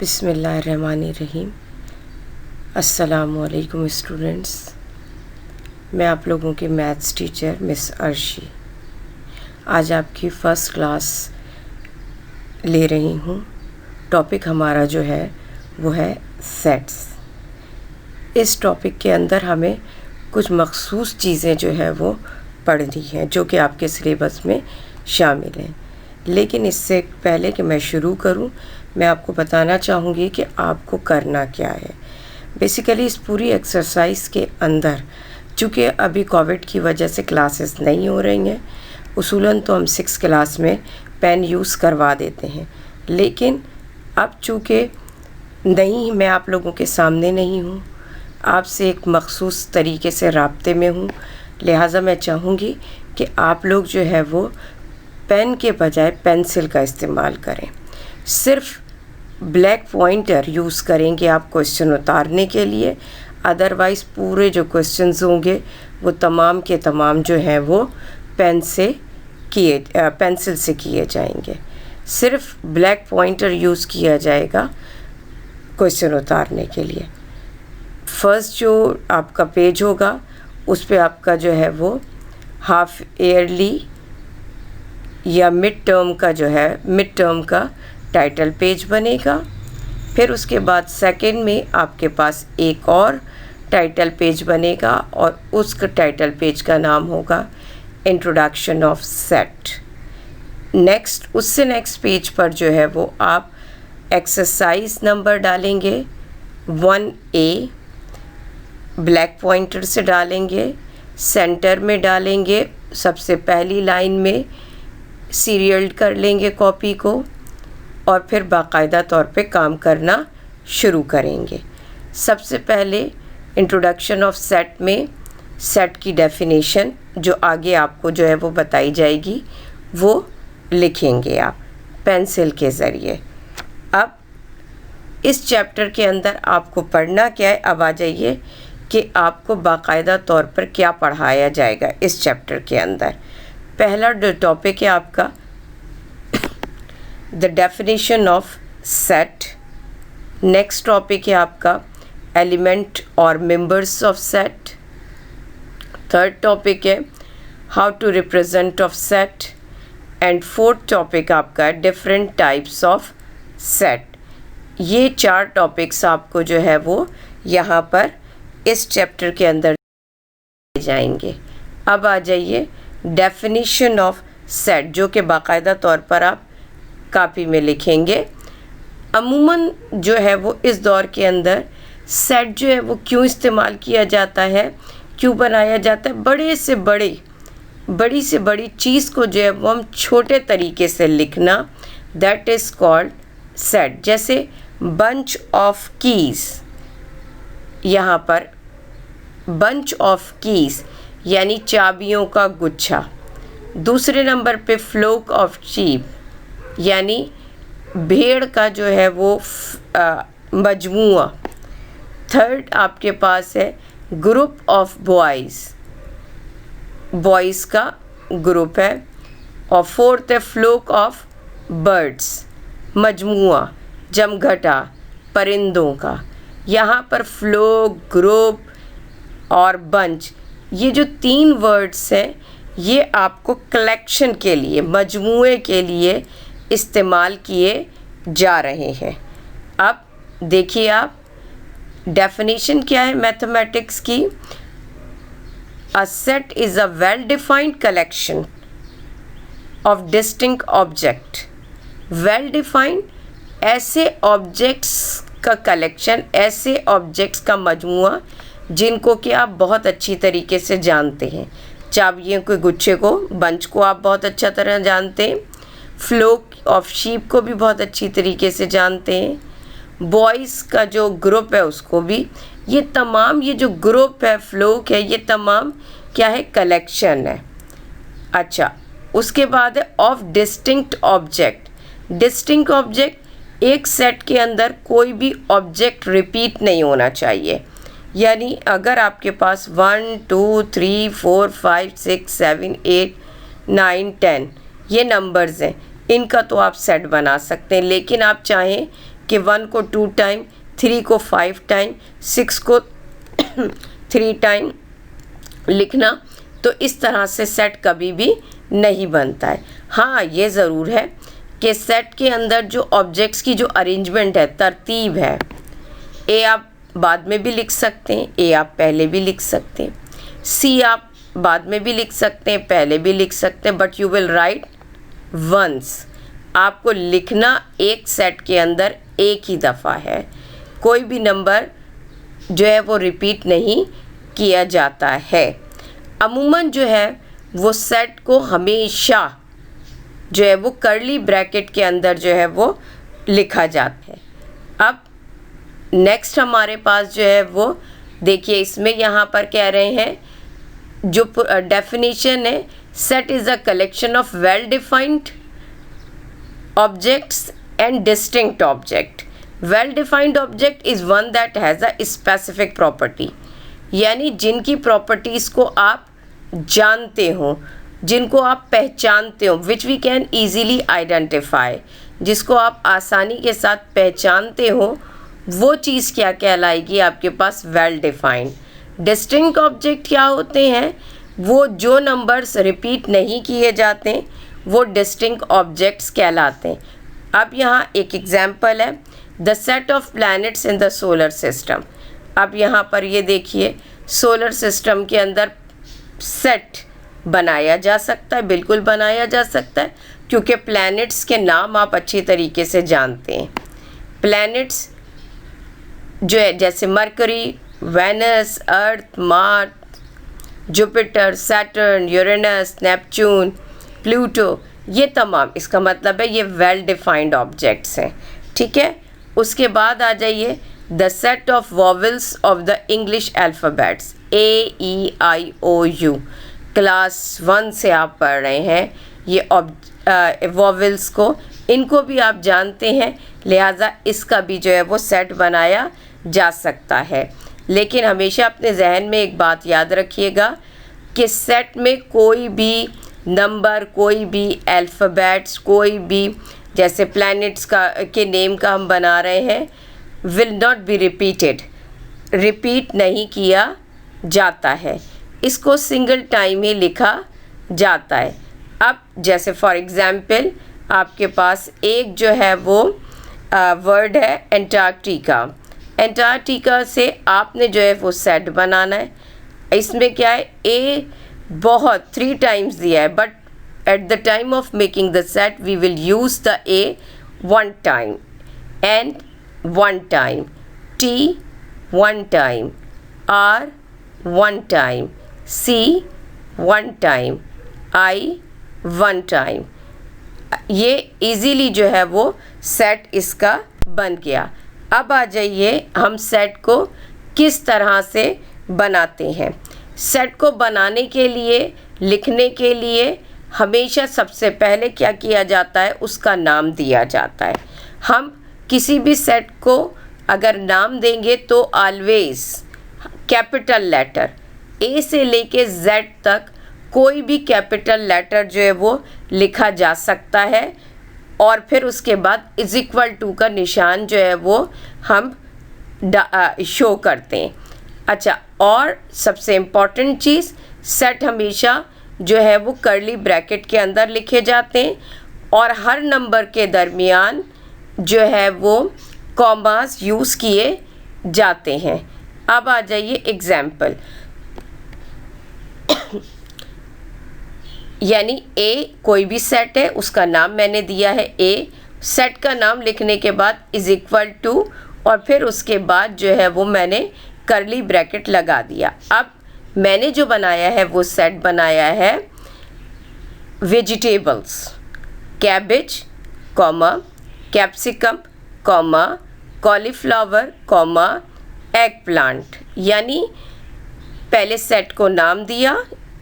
बिस्मिल्लाहिर्रहमानिर्रहीम। अस्सलामुअलैकुम स्टूडेंट्स, मैं आप लोगों की मैथ्स टीचर मिस अर्शी आज आपकी फ़र्स्ट क्लास ले रही हूँ। टॉपिक हमारा जो है वो है सेट्स। इस टॉपिक के अंदर हमें कुछ मखसूस चीज़ें जो है वो पढ़नी हैं जो कि आपके सिलेबस में शामिल हैं। लेकिन इससे पहले कि मैं शुरू करूं, मैं आपको बताना चाहूँगी कि आपको करना क्या है। बेसिकली इस पूरी एक्सरसाइज के अंदर, चूँकि अभी कोविड की वजह से क्लासेस नहीं हो रही हैं, उसूलन तो हम 6 क्लास में पेन यूज़ करवा देते हैं, लेकिन अब चूँकि मैं आप लोगों के सामने नहीं हूँ, आपसे एक मखसूस तरीके से राब्ते में हूँ, लिहाजा मैं चाहूँगी कि आप लोग जो है वो पेन के बजाय पेंसिल का इस्तेमाल करें। सिर्फ ब्लैक पॉइंटर यूज़ करेंगे आप क्वेश्चन उतारने के लिए, अदरवाइज़ पूरे जो क्वेश्चंस होंगे वो तमाम के तमाम जो हैं वो पेंसिल से किए जाएंगे। सिर्फ ब्लैक पॉइंटर यूज़ किया जाएगा क्वेश्चन उतारने के लिए। फर्स्ट जो आपका पेज होगा उस पे आपका जो है वो हाफ ईयरली या मिड टर्म का टाइटल पेज बनेगा। फिर उसके बाद सेकंड में आपके पास एक और टाइटल पेज बनेगा और उस टाइटल पेज का नाम होगा इंट्रोडक्शन ऑफ सेट। नेक्स्ट उससे नेक्स्ट पेज पर जो है वो आप एक्सरसाइज नंबर डालेंगे 1A, ब्लैक पॉइंटर से डालेंगे, सेंटर में डालेंगे, सबसे पहली लाइन में सीरियल कर लेंगे कॉपी को और फिर बाकायदा तौर पे काम करना शुरू करेंगे। सबसे पहले इंट्रोडक्शन ऑफ सेट में सेट की डेफिनेशन जो आगे आपको जो है वो बताई जाएगी वो लिखेंगे आप पेंसिल के ज़रिए। अब इस चैप्टर के अंदर आपको पढ़ना क्या है, अब आ जाइए कि आपको बाकायदा तौर पर क्या पढ़ाया जाएगा इस चैप्टर के अंदर। पहला जो टॉपिक है आपका the definition of set. Next topic है आपका एलिमेंट और members of set. Third topic है how to represent of set and fourth topic आपका डिफरेंट टाइप्स ऑफ सेट। ये 4 टॉपिक्स आपको जो है वो यहाँ पर इस चैप्टर के अंदर जाएंगे। अब आ जाइए डेफिनेशन ऑफ सेट जो कि बाकायदा तौर पर आप कापी में लिखेंगे। अमूमन जो है वो इस दौर के अंदर सेट जो है वो क्यों इस्तेमाल किया जाता है, क्यों बनाया जाता है, बड़ी से बड़ी चीज़ को जो है वो हम छोटे तरीके से लिखना, दैट इज़ कॉल्ड सेट। जैसे बंच ऑफ कीज़, यहाँ पर बंच ऑफ कीज़ यानी चाबियों का गुच्छा। दूसरे नंबर पे फ्लोक ऑफ शीप यानी भेड़ का जो है वो मजमुआ। थर्ड आपके पास है ग्रुप ऑफ बॉयज़ का ग्रुप है। और फोर्थ है फ्लोक ऑफ बर्ड्स, मजमुआ जमघटा परिंदों का। यहाँ पर फ्लोक, ग्रुप और बंच, ये जो 3 वर्ड्स हैं ये आपको कलेक्शन के लिए, मजमुए के लिए इस्तेमाल किए जा रहे हैं। अब देखिए आप डेफिनेशन क्या है मैथमेटिक्स की। A set is a well defined collection of distinct object. Well defined ऐसे ऑब्जेक्ट्स का कलेक्शन, ऐसे ऑब्जेक्ट्स का मजमुआ जिनको कि आप बहुत अच्छी तरीके से जानते हैं। चाबियों के गुच्छे को, बंच को आप बहुत अच्छा तरह जानते हैं, फ्लोक ऑफ शीप को भी बहुत अच्छी तरीके से जानते हैं, बॉयज़ का जो ग्रुप है उसको भी। ये तमाम, ये जो ग्रुप है, फ्लोक है, ये तमाम क्या है, कलेक्शन है। अच्छा, उसके बाद है of distinct object. Distinct object, एक सेट के अंदर कोई भी ऑब्जेक्ट रिपीट नहीं होना चाहिए। यानी अगर आपके पास 1 2 3 4 5 6 7 8 9 10 ये नंबर्स हैं, इनका तो आप सेट बना सकते हैं। लेकिन आप चाहें कि 1 को 2 टाइम, 3 को 5 टाइम, 6 को 3 टाइम लिखना, तो इस तरह से सेट कभी भी नहीं बनता है। हाँ, ये ज़रूर है कि सेट के अंदर जो ऑब्जेक्ट्स की जो अरेंजमेंट है, तरतीब है, ए आप बाद में भी लिख सकते हैं, ए आप पहले भी लिख सकते हैं, सी आप बाद में भी लिख सकते हैं, पहले भी लिख सकते हैं, but you will write once. आपको लिखना एक सेट के अंदर एक ही दफ़ा है, कोई भी नंबर जो है वो रिपीट नहीं किया जाता है। अमूमन जो है वो सेट को हमेशा जो है वो कर्ली ब्रैकेट के अंदर जो है वो लिखा जाता है। अब नेक्स्ट हमारे पास जो है वो देखिए, इसमें यहाँ पर कह रहे हैं जो डेफिनेशन है, set is a collection of well defined objects and distinct object. Well defined object is one that has a specific property, यानी जिनकी प्रॉपर्टीज़ को आप जानते हो, जिनको आप पहचानते हो, which we can easily identify, जिसको आप आसानी के साथ पहचानते हो, वो चीज़ क्या कहलाएगी आपके पास, वेल डिफाइंड। डिस्टिंक्ट ऑब्जेक्ट क्या होते हैं, वो जो नंबर्स रिपीट नहीं किए जाते वो डिस्टिंक्ट ऑब्जेक्ट्स कहलाते हैं। अब यहाँ एक एग्जाम्पल है, the set of planets in the solar system. अब यहाँ पर ये देखिए, सोलर सिस्टम के अंदर सेट बनाया जा सकता है, बिल्कुल बनाया जा सकता है, क्योंकि प्लैनेट्स के नाम आप अच्छी तरीके से जानते हैं। प्लैनेट्स जो है जैसे Mercury, Venus, Earth, Mars, Jupiter, Saturn, Uranus, Neptune, Pluto, ये तमाम, इसका मतलब है ये वेल डिफाइंड ऑब्जेक्ट्स हैं, ठीक है। उसके बाद आ जाइए the set of vowels of the English alphabets, AEIOU। Class 1 से आप पढ़ रहे हैं ये वॉवल्स को, इनको भी आप जानते हैं, लिहाजा इसका भी जो है वो सेट बनाया जा सकता है। लेकिन हमेशा अपने जहन में एक बात याद रखिएगा कि सेट में कोई भी नंबर, कोई भी अल्फ़ाबेट्स, कोई भी जैसे प्लैनेट्स का के नेम का हम बना रहे हैं, will not be repeated, repeat नहीं किया जाता है, इसको सिंगल टाइम ही लिखा जाता है। अब जैसे फॉर एग्ज़ाम्पल आपके पास एक जो है वो वर्ड है एंटार्क्टिका। एंटार्क्टिका से आपने जो है वो सेट बनाना है। इसमें क्या है, ए बहुत 3 टाइम्स दिया है, but at the time of making the set we will use the A 1 time, N 1 time, T 1 time, R 1 time, C 1 time, I 1 time. ये इजीली जो है वो सेट इसका बन गया। अब आ जाइए हम सेट को किस तरह से बनाते हैं। सेट को बनाने के लिए, लिखने के लिए हमेशा सबसे पहले क्या किया जाता है, उसका नाम दिया जाता है। हम किसी भी सेट को अगर नाम देंगे तो ऑलवेज कैपिटल लेटर ए से लेके जेड तक कोई भी कैपिटल लेटर जो है वो लिखा जा सकता है, और फिर उसके बाद इज इक्वल टू का निशान जो है वो हम शो करते हैं। अच्छा, और सबसे इम्पॉर्टेंट चीज़, सेट हमेशा जो है वो कर्ली ब्रैकेट के अंदर लिखे जाते हैं, और हर नंबर के दरमियान जो है वो कॉमास यूज़ किए जाते हैं। अब आ जाइए एग्जाम्पल, यानी ए कोई भी सेट है, उसका नाम मैंने दिया है ए, सेट का नाम लिखने के बाद इज इक्वल टू, और फिर उसके बाद जो है वो मैंने कर्ली ब्रैकेट लगा दिया। अब मैंने जो बनाया है वो सेट बनाया है vegetables, cabbage comma, capsicum comma, cauliflower comma, egg plant. यानी पहले सेट को नाम दिया,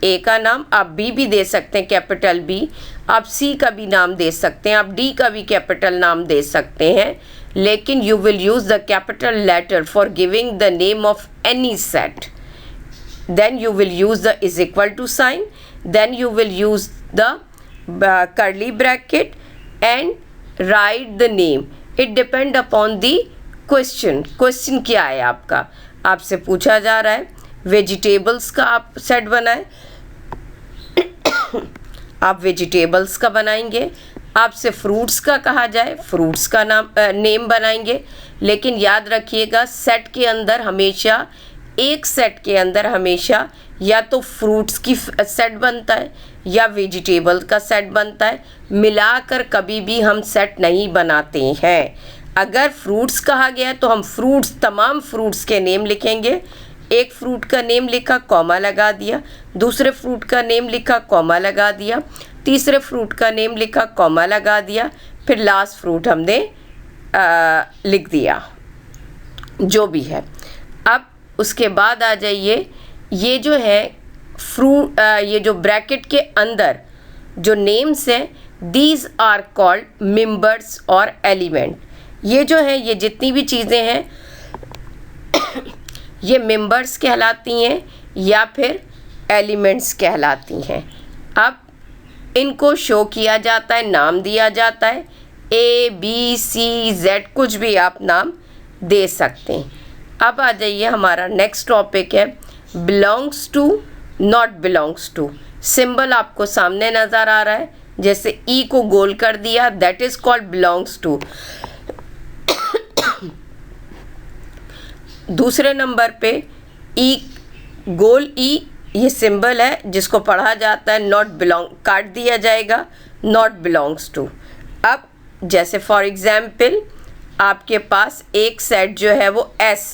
ए का नाम, आप बी भी दे सकते हैं, कैपिटल बी, आप सी का भी नाम दे सकते हैं, आप डी का भी कैपिटल नाम दे सकते हैं, लेकिन you will use the capital letter for giving the name of any set. then you will use the is equal to sign, then you will use the curly bracket and write the name. It depend upon the question. question क्या है आपका, आपसे पूछा जा रहा है vegetables का आप सेट बनाएं, आप वेजिटेबल्स का बनाएंगे। आपसे फ्रूट्स का कहा जाए, फ्रूट्स का नेम बनाएंगे। लेकिन याद रखिएगा सेट के अंदर हमेशा, एक सेट के अंदर हमेशा या तो फ्रूट्स की सेट बनता है या वेजिटेबल का सेट बनता है, मिलाकर कभी भी हम सेट नहीं बनाते हैं। अगर फ्रूट्स कहा गया तो हम फ्रूट्स, तमाम फ्रूट्स के नेम लिखेंगे। एक फ्रूट का नेम लिखा, कॉमा लगा दिया, दूसरे फ्रूट का नेम लिखा, कॉमा लगा दिया, तीसरे फ्रूट का नेम लिखा, कॉमा लगा दिया, फिर लास्ट फ्रूट हमने लिख दिया, जो भी है। अब उसके बाद आ जाइए, ये जो है फ्रूट, ये जो ब्रैकेट के अंदर जो नेम्स हैं, दीज आर कॉल्ड मेंबर्स और एलिमेंट। ये जो है, ये जितनी भी चीज़ें हैं ये मेंबर्स कहलाती हैं या फिर एलिमेंट्स कहलाती हैं। अब इनको शो किया जाता है, नाम दिया जाता है, ए बी सी जेड, कुछ भी आप नाम दे सकते हैं। अब आ जाइए, हमारा नेक्स्ट टॉपिक है belongs to, not belongs to. Symbol आपको सामने नज़र आ रहा है, जैसे ई को गोल कर दिया, that is called belongs to. दूसरे नंबर पे ई, गोल ई, ये सिंबल है जिसको पढ़ा जाता है नॉट बिलोंग, काट दिया जाएगा नॉट बिलोंग्स टू। अब जैसे फॉर एग्जाम्पल आपके पास एक सेट जो है वो एस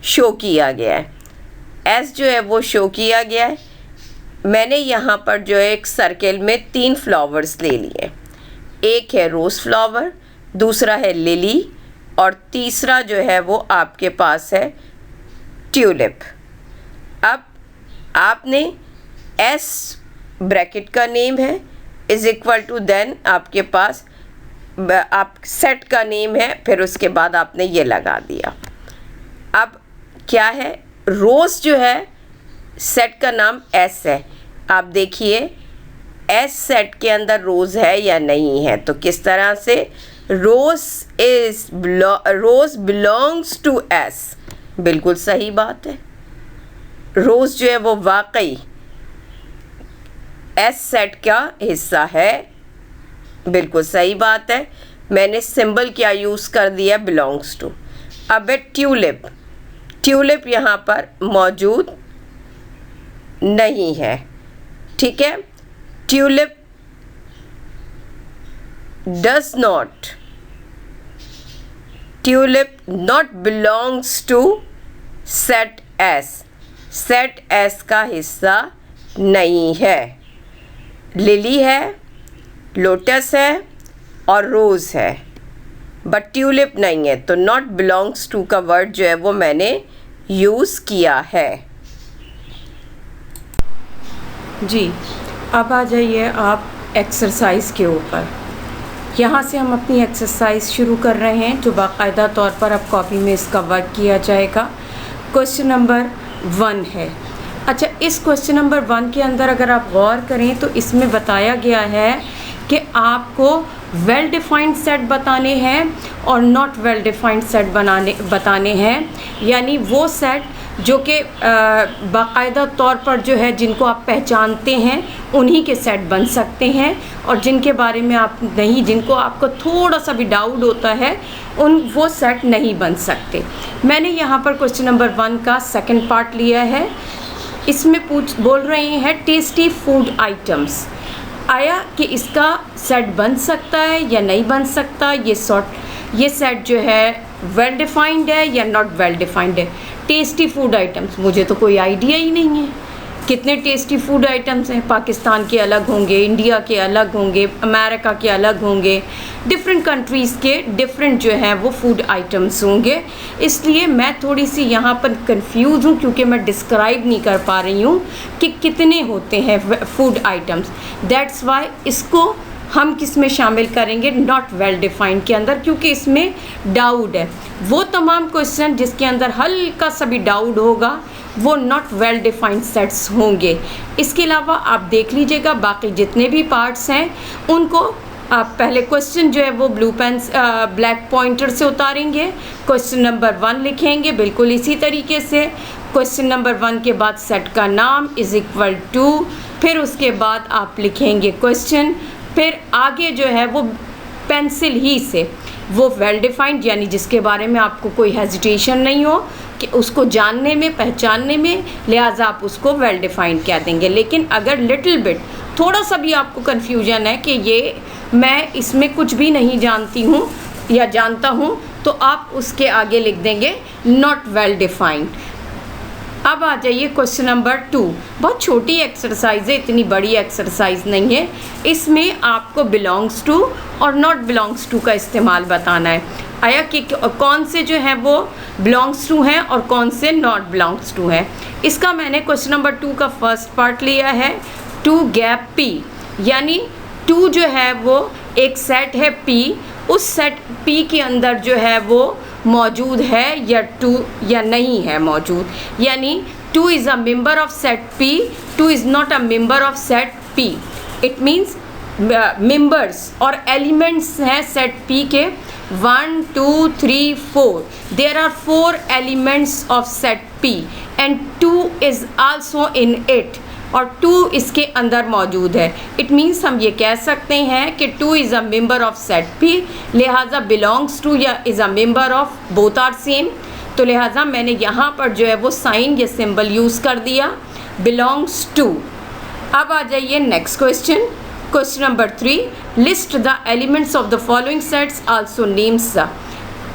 शो किया गया है, एस जो है वो शो किया गया है। मैंने यहाँ पर जो है एक सर्कल में 3 फ्लावर्स ले लिए, एक है रोज़ फ्लावर, दूसरा है लिली और तीसरा जो है वो आपके पास है ट्यूलिप। अब आपने एस ब्रैकेट का नेम है इज इक्वल टू देन आपके पास आप सेट का नेम है, फिर उसके बाद आपने ये लगा दिया। अब क्या है, रोज़ जो है सेट का नाम एस है। आप देखिए एस सेट के अंदर रोज़ है या नहीं है, तो किस तरह से रोज़ बिलोंग्स टू एस, बिल्कुल सही बात है। रोज़ जो है वो वाकई एस सेट का हिस्सा है, बिल्कुल सही बात है। मैंने सिंबल क्या यूज़ कर दिया, बिलोंग्स टू। अब है ट्यूलिप, ट्यूलिप यहाँ पर मौजूद नहीं है, ठीक है। Tulip does not, tulip not belongs to set S, set S का हिस्सा नहीं है। लिली है, लोटस है और रोज़ है, बट ट्यूलिप नहीं है, तो नॉट बिलोंग्स टू का वर्ड जो है वो मैंने यूज़ किया है। जी, अब आ जाइए आप एक्सरसाइज के ऊपर। यहाँ से हम अपनी एक्सरसाइज शुरू कर रहे हैं, जो बाकायदा तौर पर अब कॉपी में इसका वर्क किया जाएगा। क्वेश्चन नंबर 1 है। अच्छा, इस क्वेश्चन नंबर 1 के अंदर अगर आप गौर करें तो इसमें बताया गया है कि आपको वेल डिफाइंड सेट बताने हैं और नॉट वेल डिफाइंड सेट बताने हैं, यानी वो सेट जो कि बाकायदा तौर पर जो है जिनको आप पहचानते हैं उन्हीं के सेट बन सकते हैं, और जिनके बारे में आप नहीं, जिनको आपको थोड़ा सा भी डाउट होता है वो सेट नहीं बन सकते। मैंने यहाँ पर क्वेश्चन नंबर 1 का सेकंड पार्ट लिया है। इसमें बोल रहे हैं टेस्टी फूड आइटम्स, आया कि इसका सेट बन सकता है या नहीं बन सकता, ये सेट जो है वेल डिफाइंड है या नॉट वेल डिफाइंड है। टेस्टी फूड आइटम्स, मुझे तो कोई आइडिया ही नहीं है कितने टेस्टी फूड आइटम्स हैं। पाकिस्तान के अलग होंगे, इंडिया के अलग होंगे, अमेरिका के अलग होंगे, डिफरेंट कंट्रीज़ के डिफरेंट जो हैं वो फूड आइटम्स होंगे। इसलिए मैं थोड़ी सी यहाँ पर कंफ्यूज हूँ, क्योंकि मैं डिस्क्राइब नहीं कर पा रही हूँ कि कितने होते हैं फूड आइटम्स। दैट्स वाई इसको हम किस में शामिल करेंगे, नॉट वेल डिफाइंड के अंदर, क्योंकि इसमें डाउट है। वो तमाम क्वेश्चन जिसके अंदर हल्का सा भी डाउट होगा वो नॉट वेल डिफाइंड सेट्स होंगे। इसके अलावा आप देख लीजिएगा बाकी जितने भी पार्ट्स हैं उनको आप पहले क्वेश्चन जो है वो ब्लैक पॉइंटर से उतारेंगे, क्वेश्चन नंबर 1 लिखेंगे बिल्कुल इसी तरीके से। क्वेश्चन नंबर 1 के बाद सेट का नाम इज़ इक्वल टू, फिर उसके बाद आप लिखेंगे क्वेश्चन, फिर आगे जो है वो पेंसिल ही से वो वेल डिफाइंड, यानी जिसके बारे में आपको कोई हेजिटेशन नहीं हो कि उसको जानने में, पहचानने में, लिहाजा आप उसको वेल डिफाइंड कह देंगे। लेकिन अगर लिटिल बिट थोड़ा सा भी आपको कन्फ्यूजन है कि ये मैं इसमें कुछ भी नहीं जानती हूँ या जानता हूँ, तो आप उसके आगे लिख देंगे नॉट वेल डिफाइंड। अब आ जाइए क्वेश्चन नंबर 2। बहुत छोटी एक्सरसाइज है, इतनी बड़ी एक्सरसाइज नहीं है। इसमें आपको बिलोंग्स टू और नॉट बिलोंग्स टू का इस्तेमाल बताना है। आया कि कौन से जो है वो बिलोंग्स टू हैं और कौन से नॉट बिलोंग्स टू हैं। इसका मैंने क्वेश्चन नंबर 2 का फर्स्ट पार्ट लिया है, टू गैप पी, यानी 2 जो है वो एक सेट है P, उस सेट P के अंदर जो है वो मौजूद है या 2 या नहीं है मौजूद, यानी 2 is a member of set P, 2 is not a member of set P। It means members और एलिमेंट्स हैं सेट P के 1 2 3 4, there are 4 elements of set P and 2 is also in it, और 2 इसके अंदर मौजूद है। इट मीन्स हम ये कह सकते हैं कि 2 is a member of set P, लिहाजा बिलोंग्स टू या is a member of, both are same. तो लिहाजा मैंने यहाँ पर जो है वो साइन या सिंबल यूज़ कर दिया, बिलोंग्स टू। अब आ जाइए next question, question number 3, list the elements of the following sets, also names the.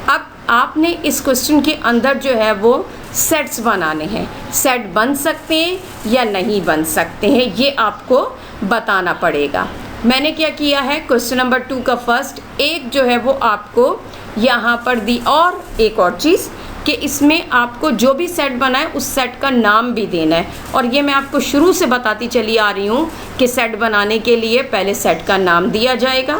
अब आपने इस क्वेश्चन के अंदर जो है वो सेट्स बनाने हैं। सेट बन सकते हैं या नहीं बन सकते हैं, ये आपको बताना पड़ेगा। मैंने क्या किया है, क्वेश्चन नंबर 2 का फर्स्ट एक जो है वो आपको यहाँ पर दी, और एक और चीज़ कि इसमें आपको जो भी सेट बनाए उस सेट का नाम भी देना है। और ये मैं आपको शुरू से बताती चली आ रही हूँ कि सेट बनाने के लिए पहले सेट का नाम दिया जाएगा,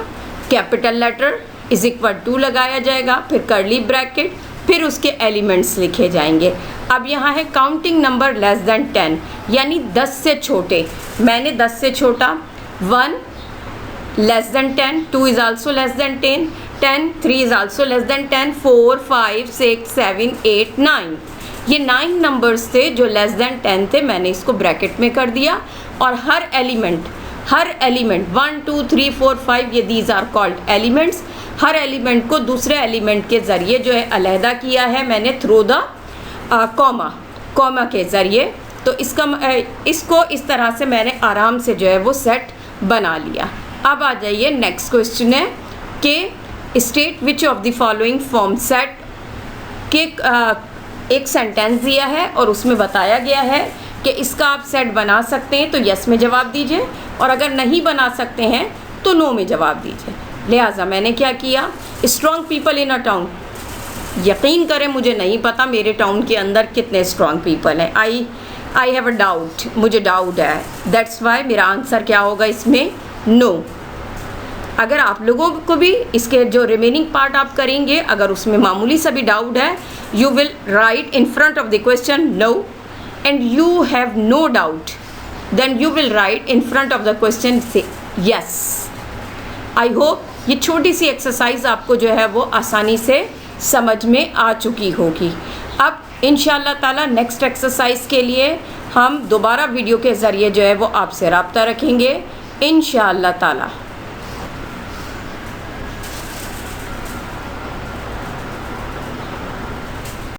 capital letter is equal to लगाया जाएगा, फिर कर्ली ब्रैकेट, फिर उसके एलिमेंट्स लिखे जाएंगे। अब यहाँ है काउंटिंग नंबर लेस देन 10, यानी 10 से छोटे। मैंने 10 से छोटा 1 less than 10, 2 is also less than 10, 10, 3 is also less than 10, 4, 5, 6, 7, 8, 9। ये 9 नंबर्स थे जो लेस देन 10 थे, मैंने इसको ब्रैकेट में कर दिया। और हर एलिमेंट 1, 2, 3, 4, 5 ये दीज आर कॉल्ड एलिमेंट्स। हर एलिमेंट को दूसरे एलिमेंट के ज़रिए जो है अलहदा किया है मैंने थ्रू द कॉमा के ज़रिए। तो इसको इस तरह से मैंने आराम से जो है वो सेट बना लिया। अब आ जाइए नेक्स्ट क्वेश्चन है कि state which of the following form set के एक सेंटेंस दिया है और उसमें बताया गया है कि इसका आप सेट बना सकते हैं, तो यस में जवाब दीजिए, और अगर नहीं बना सकते हैं तो नो में जवाब दीजिए। लिहाजा मैंने क्या किया, strong people in a town. यकीन करें मुझे नहीं पता मेरे टाउन के अंदर कितने स्ट्रॉन्ग पीपल हैं। आई हैव अ डाउट, मुझे डाउट है, दैट्स वाई मेरा आंसर क्या होगा इसमें, नो। अगर आप लोगों को भी इसके जो रिमेनिंग पार्ट आप करेंगे, अगर उसमें मामूली सा भी डाउट है, you will write in front of the question no, and you have no doubt, then you will write in front of the question say yes. I hope ये छोटी सी एक्सरसाइज आपको जो है वो आसानी से समझ में आ चुकी होगी। अब इंशाअल्लाह ताला नेक्स्ट एक्सरसाइज के लिए हम दोबारा वीडियो के ज़रिए जो है वो आपसे रब्ता रखेंगे इंशाअल्लाह ताला।